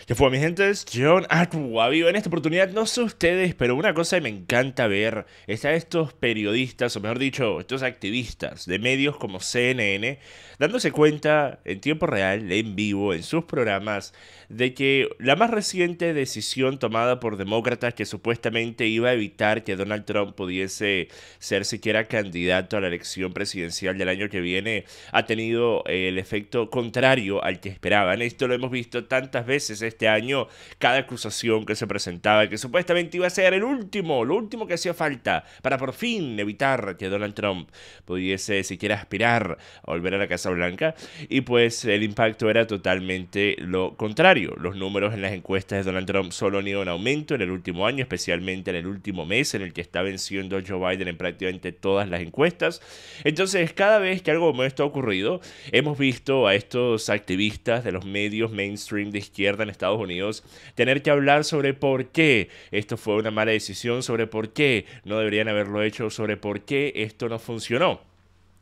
¿Qué fue, mi gente? Es John Vivo. En esta oportunidad, no sé ustedes, pero una cosa que me encanta ver es a estos periodistas, o mejor dicho, estos activistas de medios como CNN, dándose cuenta en tiempo real, en vivo, en sus programas, de que la más reciente decisión tomada por demócratas que supuestamente iba a evitar que Donald Trump pudiese ser siquiera candidato a la elección presidencial del año que viene ha tenido el efecto contrario al que esperaban. Esto lo hemos visto tantas veces este año, cada acusación que se presentaba, que supuestamente iba a ser lo último que hacía falta para por fin evitar que Donald Trump pudiese siquiera aspirar a volver a la Casa Blanca, y pues el impacto era totalmente lo contrario. Los números en las encuestas de Donald Trump solo han ido en aumento en el último año, especialmente en el último mes en el que está venciendo a Joe Biden en prácticamente todas las encuestas. Entonces, cada vez que algo como esto ha ocurrido, hemos visto a estos activistas de los medios mainstream de izquierda en Estados Unidos tener que hablar sobre por qué esto fue una mala decisión, sobre por qué no deberían haberlo hecho, sobre por qué esto no funcionó.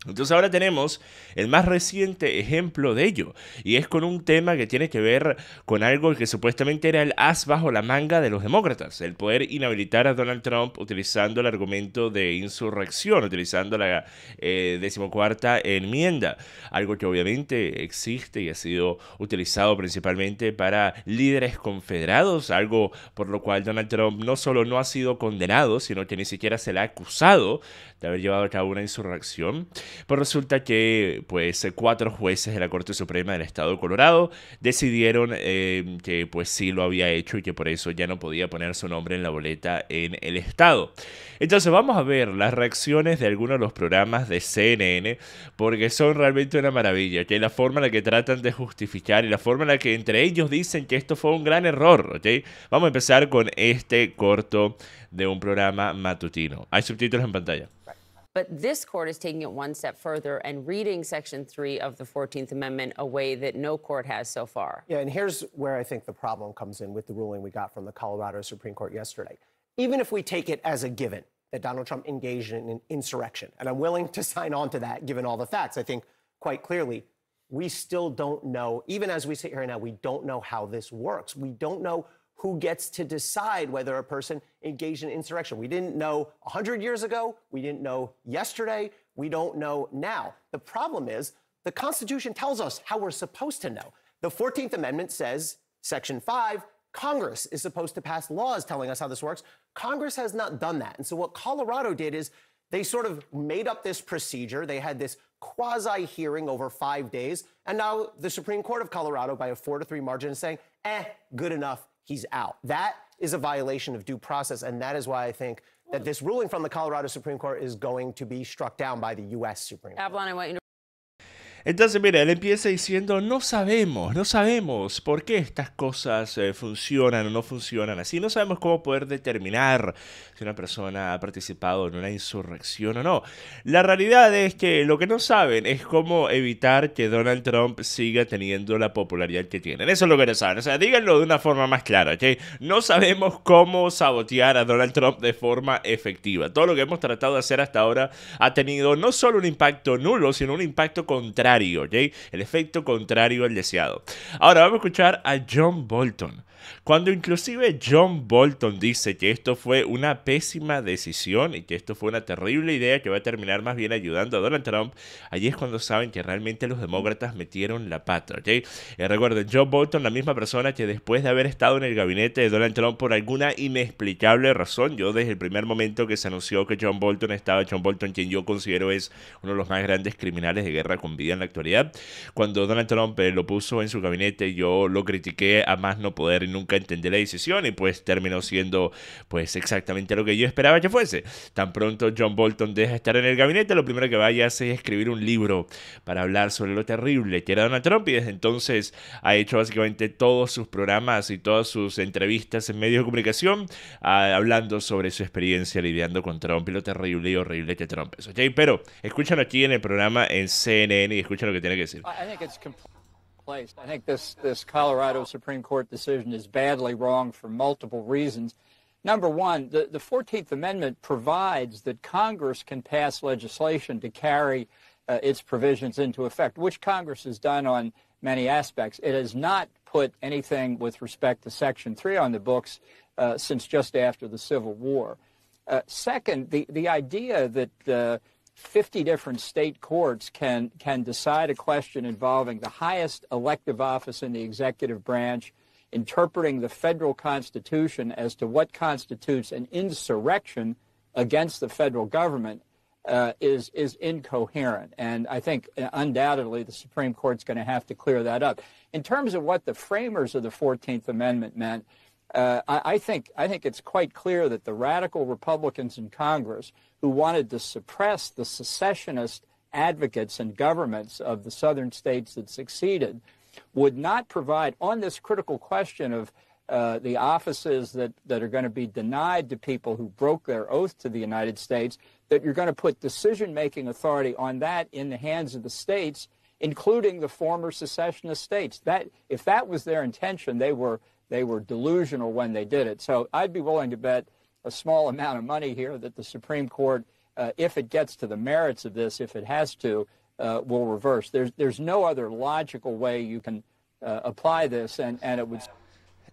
Entonces ahora tenemos el más reciente ejemplo de ello, y es con un tema que tiene que ver con algo que supuestamente era el as bajo la manga de los demócratas, el poder inhabilitar a Donald Trump utilizando el argumento de insurrección, utilizando la 14ª enmienda, algo que obviamente existe y ha sido utilizado principalmente para líderes confederados, algo por lo cual Donald Trump no solo no ha sido condenado, sino que ni siquiera se le ha acusado de haber llevado a cabo una insurrección. Pues resulta que 4 jueces de la Corte Suprema del Estado de Colorado decidieron que pues sí lo había hecho y que por eso ya no podía poner su nombre en la boleta en el estado. Entonces vamos a ver las reacciones de algunos de los programas de CNN, porque son realmente una maravilla, que la forma en la que tratan de justificar y la forma en la que entre ellos dicen que esto fue un gran error, ¿ok? Vamos a empezar con este corto de un programa matutino. Hay subtítulos en pantalla. But this court is taking it one step further and reading Section 3 of the 14th Amendment a way that no court has so far. Yeah, and here's where I think the problem comes in with the ruling we got from the Colorado Supreme Court yesterday. Even if we take it as a given that Donald Trump engaged in an insurrection, and I'm willing to sign on to that given all the facts, I think quite clearly we still don't know, even as we sit here now, we don't know how this works. We don't know who gets to decide whether a person engaged in insurrection. We didn't know 100 years ago. We didn't know yesterday. We don't know now. The problem is the Constitution tells us how we're supposed to know. The 14th Amendment says, Section 5, Congress is supposed to pass laws telling us how this works. Congress has not done that. And so what Colorado did is they sort of made up this procedure. They had this quasi-hearing over 5 days. And now the Supreme Court of Colorado, by a 4-3 margin, is saying, good enough. He's out. That is a violation of due process, and that is why I think that this ruling from the Colorado Supreme Court is going to be struck down by the U.S. Supreme Court. Avalon, I want you to... Entonces, mira, él empieza diciendo, no sabemos por qué estas cosas funcionan o no funcionan así. No sabemos cómo poder determinar si una persona ha participado en una insurrección o no. La realidad es que lo que no saben es cómo evitar que Donald Trump siga teniendo la popularidad que tiene. Eso es lo que no saben. O sea, díganlo de una forma más clara, ¿ok? No sabemos cómo sabotear a Donald Trump de forma efectiva. Todo lo que hemos tratado de hacer hasta ahora ha tenido no solo un impacto nulo, sino un impacto contrario. ¿Okay? El efecto contrario al deseado. Ahora vamos a escuchar a John Bolton. Cuando inclusive John Bolton dice que esto fue una pésima decisión y que esto fue una terrible idea que va a terminar más bien ayudando a Donald Trump, allí es cuando saben que realmente los demócratas metieron la pata, ¿ok? Recuerden, John Bolton, la misma persona que después de haber estado en el gabinete de Donald Trump por alguna inexplicable razón, yo desde el primer momento que se anunció que John Bolton estaba, John Bolton, quien yo considero es uno de los más grandes criminales de guerra con vida en la actualidad, cuando Donald Trump lo puso en su gabinete, yo lo critiqué a más no poder y nunca entendí la decisión, y pues terminó siendo pues exactamente lo que yo esperaba que fuese. Tan pronto John Bolton deja de estar en el gabinete, lo primero que vaya a hacer es escribir un libro para hablar sobre lo terrible que era Donald Trump, y desde entonces ha hecho básicamente todos sus programas y todas sus entrevistas en medios de comunicación hablando sobre su experiencia lidiando con Trump y lo terrible y horrible que Trump es, ¿ok? Pero escuchan aquí en el programa en CNN y escuchan lo que tiene que decir. Placed. I think this Colorado Supreme Court decision is badly wrong for multiple reasons. Number one, the 14th Amendment provides that Congress can pass legislation to carry its provisions into effect, which Congress has done on many aspects. It has not put anything with respect to Section 3 on the books since just after the Civil War. Second, the idea that 50 different state courts can decide a question involving the highest elective office in the executive branch, interpreting the federal Constitution as to what constitutes an insurrection against the federal government is incoherent. And I think undoubtedly the Supreme Court's going to have to clear that up. In terms of what the framers of the 14th Amendment meant, I think it's quite clear that the radical Republicans in Congress who wanted to suppress the secessionist advocates and governments of the southern states that succeeded would not provide, on this critical question of the offices that are going to be denied to people who broke their oath to the United States, that you're going to put decision-making authority on that in the hands of the states, including the former secessionist states. That, if that was their intention, they were delusional when they did it. So I'd be willing to bet a small amount of money here that the Supreme Court, if it gets to the merits of this, if it has to, will reverse. There's no other logical way you can apply this, and it would...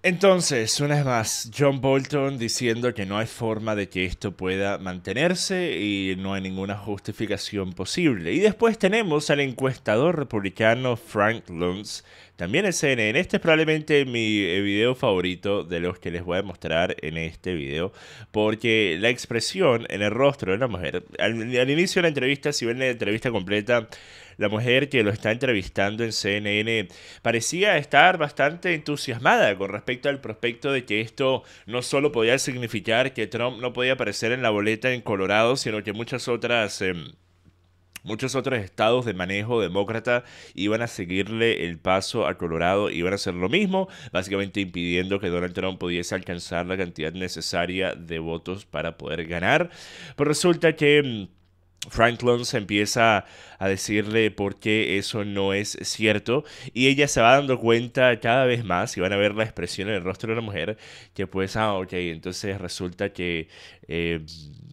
Entonces, una vez más, John Bolton diciendo que no hay forma de que esto pueda mantenerse y no hay ninguna justificación posible. Y después tenemos al encuestador republicano Frank Luntz, también en CNN. Este es probablemente mi video favorito de los que les voy a mostrar en este video, porque la expresión en el rostro de la mujer, al inicio de la entrevista, si ven la entrevista completa, la mujer que lo está entrevistando en CNN parecía estar bastante entusiasmada con respecto al prospecto de que esto no solo podía significar que Trump no podía aparecer en la boleta en Colorado, sino que muchos otros estados de manejo demócrata iban a seguirle el paso a Colorado, iban a hacer lo mismo, básicamente impidiendo que Donald Trump pudiese alcanzar la cantidad necesaria de votos para poder ganar. Pero resulta que Frank Luntz empieza a decirle por qué eso no es cierto, y ella se va dando cuenta cada vez más, y van a ver la expresión en el rostro de la mujer, que pues, ok, entonces resulta que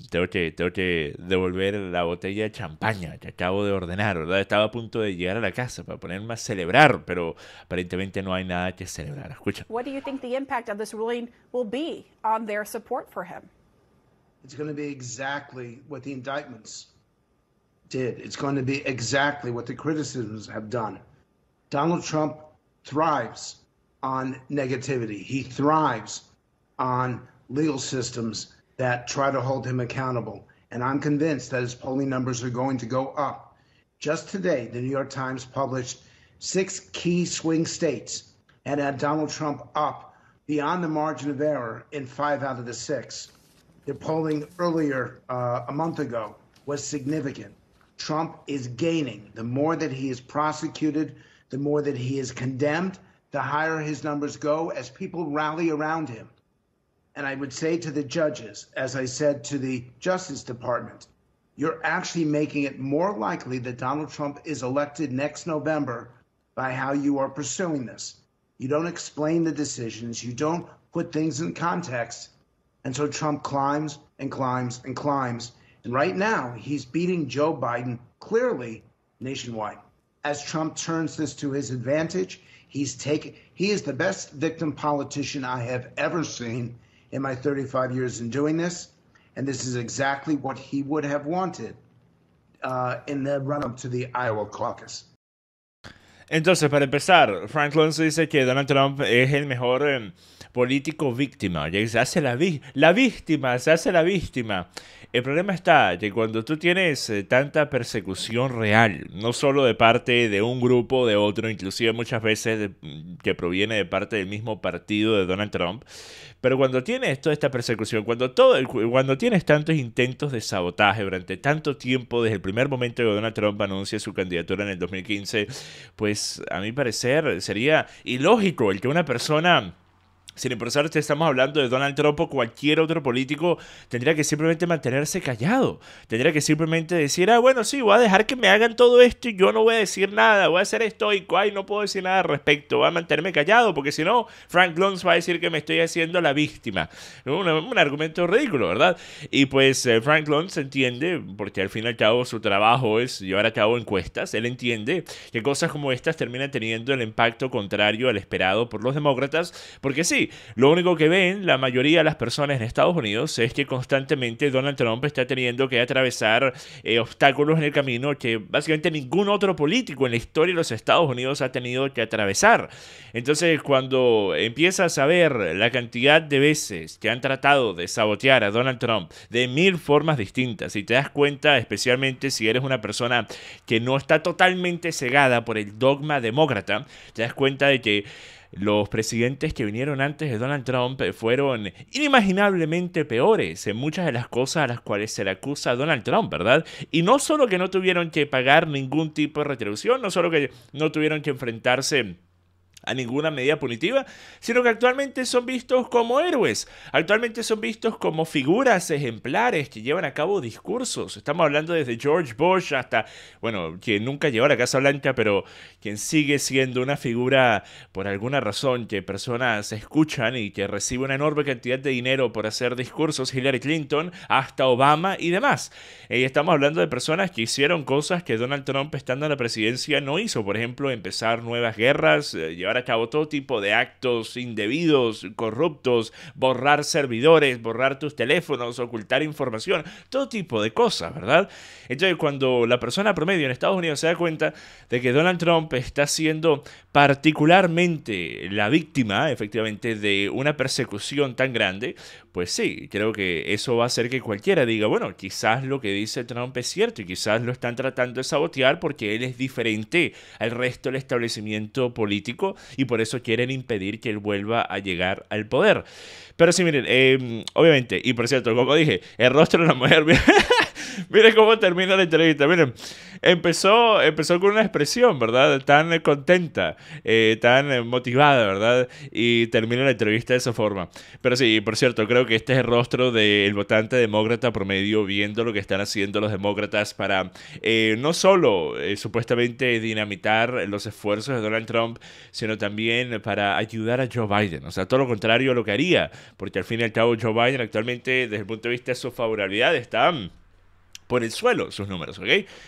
tengo que devolver la botella de champaña que acabo de ordenar, ¿verdad? Estaba a punto de llegar a la casa para ponerme a celebrar, pero aparentemente no hay nada que celebrar. Escucha. What do you think the impact of this ruling will be on their support for him? It's going to be exactly what the indictments did. It's going to be exactly what the criticisms have done. Donald Trump thrives on negativity. He thrives on legal systems that try to hold him accountable. And I'm convinced that his polling numbers are going to go up. Just today, the New York Times published 6 key swing states and had Donald Trump up beyond the margin of error in 5 out of the 6. The polling earlier, a month ago, was significant. Trump is gaining. The more that he is prosecuted, the more that he is condemned, the higher his numbers go as people rally around him. And I would say to the judges, as I said to the Justice Department, you're actually making it more likely that Donald Trump is elected next November by how you are pursuing this. You don't explain the decisions. You don't put things in context. And so Trump climbs and climbs and climbs. And right now, he's beating Joe Biden clearly nationwide. As Trump turns this to his advantage, he is the best victim politician I have ever seen in my 35 years in doing this. And this is exactly what he would have wanted in the run-up to the Iowa caucus. Entonces, para empezar, Frank Luntz dice que Donald Trump es el mejor político víctima, que se hace la víctima. El problema está que cuando tú tienes tanta persecución real, no solo de parte de un grupo o de otro, inclusive muchas veces que proviene de parte del mismo partido de Donald Trump, pero cuando tienes toda esta persecución, cuando tienes tantos intentos de sabotaje durante tanto tiempo, desde el primer momento que Donald Trump anuncia su candidatura en el 2015, pues a mi parecer sería ilógico el que una persona Sin importar si estamos hablando de Donald Trump o cualquier otro político, tendría que simplemente mantenerse callado. Tendría que simplemente decir, bueno, sí, voy a dejar que me hagan todo esto y yo no voy a decir nada, voy a ser estoico, no puedo decir nada al respecto, voy a mantenerme callado, porque si no, Frank Luntz va a decir que me estoy haciendo la víctima. Un argumento ridículo, ¿verdad? Y pues Frank Luntz entiende, porque al fin y al cabo su trabajo es llevar a cabo encuestas, él entiende que cosas como estas terminan teniendo el impacto contrario al esperado por los demócratas, porque sí, lo único que ven la mayoría de las personas en Estados Unidos es que constantemente Donald Trump está teniendo que atravesar obstáculos en el camino que básicamente ningún otro político en la historia de los Estados Unidos ha tenido que atravesar. Entonces, cuando empiezas a ver la cantidad de veces que han tratado de sabotear a Donald Trump de 1000 formas distintas, y te das cuenta, especialmente si eres una persona que no está totalmente cegada por el dogma demócrata, te das cuenta de que los presidentes que vinieron antes de Donald Trump fueron inimaginablemente peores en muchas de las cosas a las cuales se le acusa a Donald Trump, ¿verdad? Y no solo que no tuvieron que pagar ningún tipo de retribución, no solo que no tuvieron que enfrentarse a ninguna medida punitiva, sino que actualmente son vistos como héroes, actualmente son vistos como figuras ejemplares que llevan a cabo discursos. Estamos hablando desde George Bush hasta, bueno, quien nunca llegó a la Casa Blanca, pero quien sigue siendo una figura por alguna razón que personas escuchan y que recibe una enorme cantidad de dinero por hacer discursos, Hillary Clinton, hasta Obama y demás. Y estamos hablando de personas que hicieron cosas que Donald Trump, estando en la presidencia, no hizo. Por ejemplo, empezar nuevas guerras, llevar a cabo todo tipo de actos indebidos, corruptos, borrar servidores, borrar tus teléfonos, ocultar información, todo tipo de cosas, ¿verdad? Entonces, cuando la persona promedio en Estados Unidos se da cuenta de que Donald Trump está siendo particularmente la víctima, efectivamente, de una persecución tan grande, pues sí, creo que eso va a hacer que cualquiera diga, bueno, quizás lo que dice Trump es cierto y quizás lo están tratando de sabotear porque él es diferente al resto del establecimiento político y por eso quieren impedir que él vuelva a llegar al poder. Pero sí, miren, obviamente, y por cierto, como dije, el rostro de la mujer, miren cómo termina la entrevista, miren, empezó con una expresión, ¿verdad? Tan contenta, tan motivada, ¿verdad? Y termina la entrevista de esa forma. Pero sí, por cierto, creo que este es el rostro del votante demócrata promedio viendo lo que están haciendo los demócratas para no solo supuestamente dinamitar los esfuerzos de Donald Trump, sino también para ayudar a Joe Biden. O sea, todo lo contrario a lo que haría, porque al fin y al cabo Joe Biden actualmente, desde el punto de vista de su favorabilidad, está por el suelo sus números, ¿ok?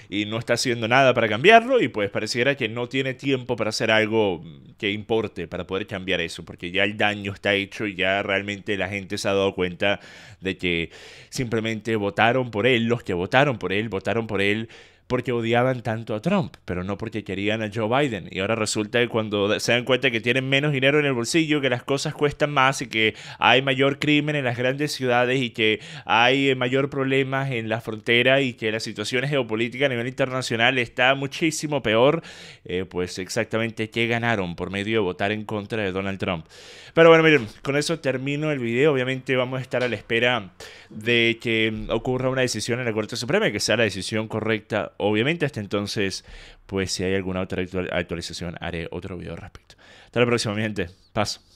Y no está haciendo nada para cambiarlo y pues pareciera que no tiene tiempo para hacer algo que importe para poder cambiar eso, porque ya el daño está hecho y ya realmente la gente se ha dado cuenta de que simplemente votaron por él, los que votaron por él porque odiaban tanto a Trump, pero no porque querían a Joe Biden. Y ahora resulta que cuando se dan cuenta que tienen menos dinero en el bolsillo, que las cosas cuestan más y que hay mayor crimen en las grandes ciudades y que hay mayor problemas en la frontera y que la situación geopolítica a nivel internacional está muchísimo peor, pues exactamente qué ganaron por medio de votar en contra de Donald Trump. Pero bueno, miren, con eso termino el video. Obviamente vamos a estar a la espera de que ocurra una decisión en la Corte Suprema y que sea la decisión correcta. Obviamente, hasta entonces, pues si hay alguna otra actualización, haré otro video al respecto. Hasta la próxima, mi gente. Paz.